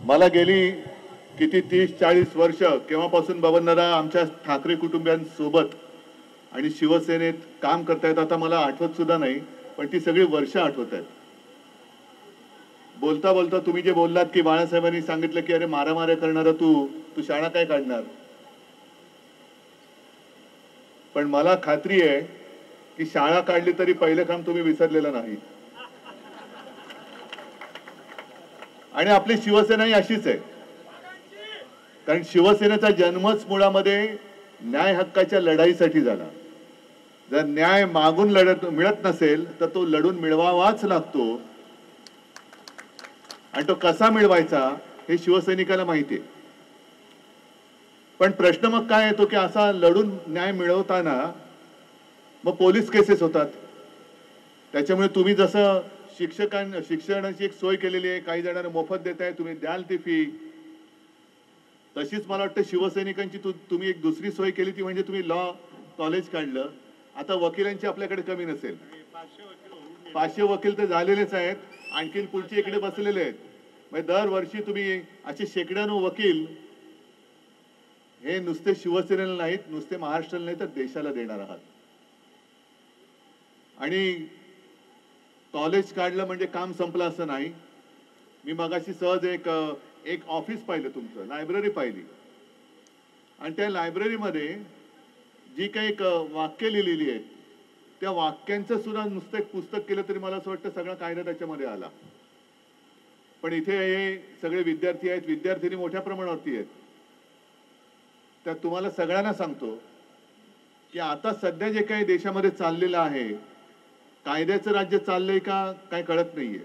मला गेली किती 30-40 वर्ष केव्हापासून बबनदादा आमच्या ठाकरे कुटुंबियांसोबत आणि शिवसेनेत काम करतायत आता मला आठवत सुद्धा नाही, पण ती सगळी वर्ष आठवत आहेत. बोलता बोलता तुम्ही जे बोललात की बाळासाहेबांनी सांगितलं की अरे मारामाऱ्या करणारा तू शाळा काय काढणार, पण मला खात्री आहे की शाळा काढली तरी पहिलं काम तुम्ही विसरलेलं नाही. आणि आपली शिवसेनाही अशीच आहे, कारण शिवसेनेचा जन्मच मुळामध्ये न्याय हक्काच्या लढाईसाठी झाला. जर न्याय मागून मिळत नसेल तर तो लढून मिळवावाच लागतो, आणि तो कसा मिळवायचा हे शिवसैनिकाला माहिती आहे. पण प्रश्न मग काय येतो की असा लढून न्याय मिळवताना मग पोलीस केसेस होतात. त्याच्यामुळे तुम्ही जसं शिक्षणाची एक सोय केलेली आहे, काही जणांना मोफत देताय, तुम्ही द्याल ती फी, तशीच मला वाटतं शिवसैनिकांची तुम्ही एक दुसरी सोय केली ती म्हणजे तुम्ही लॉ कॉलेज काढलं. आता वकिलांची आपल्याकडे कमी नसेल, 500 वकील तर झालेलेच आहेत, आणखीन पुढचे इकडे बसलेले आहेत. म्हणजे दरवर्षी तुम्ही असे शेकड्यानो वकील हे नुसते शिवसेनेला नाहीत, नुसते महाराष्ट्राला नाही तर देशाला देणार आहात. आणि कॉलेज काढलं म्हणजे काम संपलं असं नाही. मी मगाशी सहज एक ऑफिस पाहिलं, तुमचं लायब्ररी पाहिली, आणि त्या लायब्ररीमध्ये जी काही वाक्य लिहिलेली आहेत त्या वाक्यांचं सुद्धा नुसतं एक पुस्तक केलं तरी मला असं वाटतं सगळा कायदा त्याच्यामध्ये आला. पण इथे हे सगळे विद्यार्थी आहेत, विद्यार्थिनी मोठ्या प्रमाणावरती आहेत. तर तुम्हाला सगळ्यांना सांगतो की आता सध्या जे काही देशामध्ये चाललेलं आहे, कायद्याचं राज्य चाललंय का काय कळत नाहीये,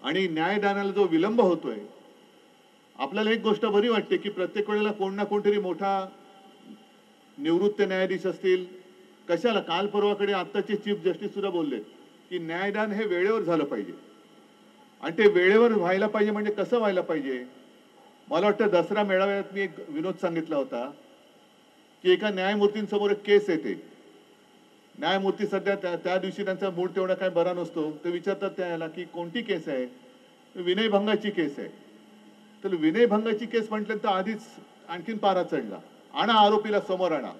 आणि न्यायदानाला जो विलंब होतोय, आपल्याला एक गोष्ट बरी वाटते की प्रत्येक वेळेला कोण ना कोणतरी मोठा निवृत्त न्यायाधीश असतील, कशाला काल परवाकडे आत्ताचे चीफ जस्टिस सुद्धा बोलले की न्यायदान हे वेळेवर झालं पाहिजे, आणि ते वेळेवर व्हायला पाहिजे. म्हणजे कसं व्हायला पाहिजे, मला वाटतं दसरा मेळाव्यात मी एक विनोद सांगितला होता की एका न्यायमूर्तींसमोर एक केस येते. न्यायमूर्ती सध्या त्या दिवशी त्यांचा मूड तेवढा काय बरा नसतो, ते विचारतात त्याला की कोणती केस आहे, विनयभंगाची केस आहे. तर विनयभंगाची केस म्हटल्यानंतर आधीच आणखीन पारा चढला, आणा आरोपीला समोर आणा.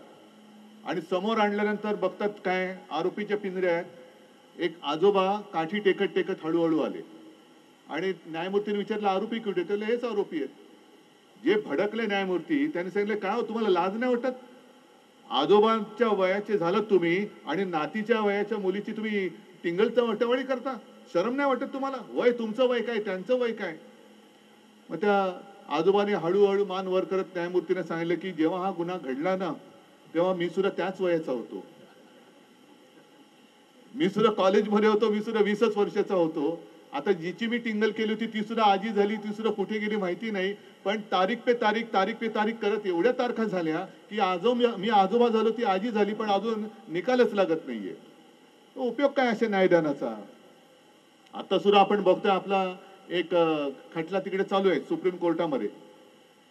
आणि समोर आणल्यानंतर बघतात काय, आरोपीच्या पिंजऱ्यात एक आजोबा काठी टेकत टेकत हळूहळू आले, आणि न्यायमूर्तीने विचारलं आरोपी कुठे, तर हेच आरोपी आहेत. जे भडकले न्यायमूर्ती त्यांनी सांगितले काय हो तुम्हाला लाज नाही वाटत, आजोबांच्या वयाचे झालं तुम्ही आणि नातीच्या वयाच्या मुलीची तुम्ही टिंगलटवाळी करता, शरम नाही वाटत तुम्हाला, वय तुमचं वय काय त्यांचं वय काय. मग त्या आजोबाने हळूहळू मान वर करत न्यायमूर्तीने सांगितलं की जेव्हा हा गुन्हा घडला ना तेव्हा मी सुद्धा त्याच वयाचा होतो, मी सुद्धा कॉलेजमध्ये होतो, मी सुद्धा 20च वर्षाचा होतो. आता जिची मी टिंगल केली होती ती सुद्धा आजी झाली, ती सुद्धा कुठे गेली माहिती नाही, पण तारीख पे तारीख करत एवढ्या तारखा झाल्या की मी आजोबा झालो, ती आजी झाली, पण अजून निकालच लागत नाहीये. उपयोग काय अशा न्यायदानाचा. आता सुद्धा आपण बघतोय आपला एक खटला तिकडे चालू आहे सुप्रीम कोर्टामध्ये,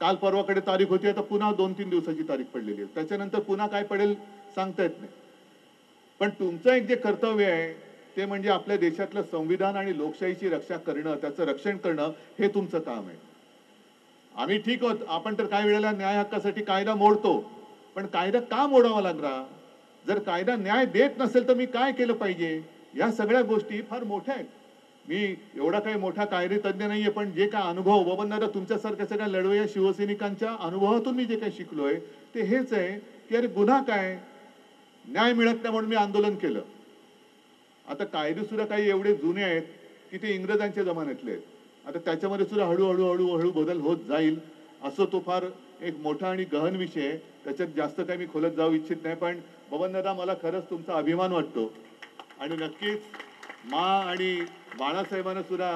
काल परवाकडे तारीख होती, आता पुन्हा 2-3 दिवसाची तारीख पडलेली आहे, त्याच्यानंतर पुन्हा काय पडेल सांगता येत नाही. पण तुमचं एक जे कर्तव्य आहे ते म्हणजे आपल्या देशातलं संविधान आणि लोकशाहीची रक्षा करणं, त्याचं रक्षण करणं हे तुमचं काम आहे. आम्ही ठीक आहोत, आपण तर काही वेळेला न्याय हक्कासाठी कायदा मोडतो, पण कायदा का मोडावा लागला, जर कायदा न्याय देत नसेल तर मी काय केलं पाहिजे, या सगळ्या गोष्टी फार मोठ्या आहेत. मी एवढा काही मोठा कायदे तज्ञ नाहीये, पण जे काय अनुभव बबनदादा तुमच्यासारख्या सगळ्या लढवय्या शिवसैनिकांच्या अनुभवातून मी जे काही शिकलोय ते हेच आहे की अरे गुन्हा काय, न्याय मिळत नाही म्हणून मी आंदोलन केलं. आता कायदे सुद्धा काही एवढे जुने आहेत की ते इंग्रजांच्या जमान्यातले आहेत, आता त्याच्यामध्ये सुद्धा हळूहळू बदल होत जाईल. असं तो फार एक मोठा आणि गहन विषय आहे, त्याच्यात जास्त काही मी खोलत जाऊ इच्छित नाही. पण बबनदादा मला खरंच तुमचा अभिमान वाटतो, आणि नक्कीच आणि बाळासाहेबांना सुद्धा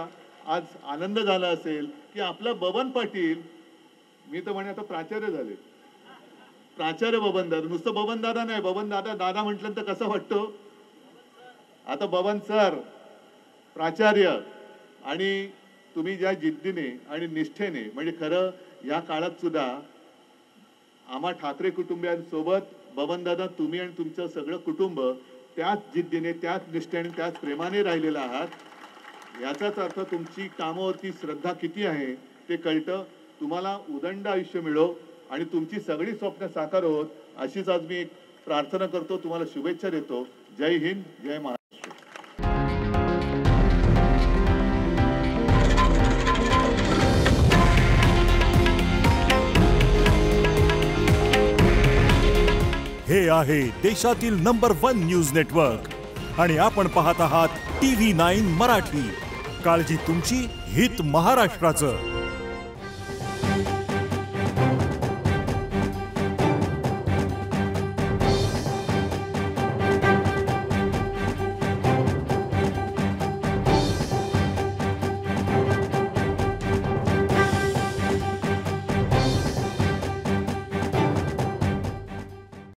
आज आनंद झाला असेल की आपला बबन पाटील, मी तर म्हणे आता प्राचार्य झाले, प्राचार्य बबनदादा, नुसतं बबनदादा नाही, बबनदादा दादा म्हटलं तर कसं वाटतं, आता बबन सर प्राचार्य. आणि तुम्ही ज्या जिद्दीने आणि निष्ठेने, म्हणजे खरं या काळात सुद्धा आम्हा ठाकरे कुटुंबियांसोबत बबनदादा तुम्ही आणि तुमचं सगळं कुटुंब त्याच जिद्दीने, त्याच निष्ठेने, त्याच प्रेमाने राहिलेला आहात. याचाच अर्थ तुमची कामावरती श्रद्धा किती आहे ते कळतं. तुम्हाला उदंड आयुष्य मिळो आणि तुमची सगळी स्वप्न साकार होत अशीच आज मी प्रार्थना करतो. तुम्हाला शुभेच्छा देतो. जय हिंद, जय महाराष्ट्र. हे आहे देशातील नंबर 1 न्यूज नेटवर्क आणि आपण पाहत आहात TV9 मराठी. काळजी तुमची, हित महाराष्ट्राचं.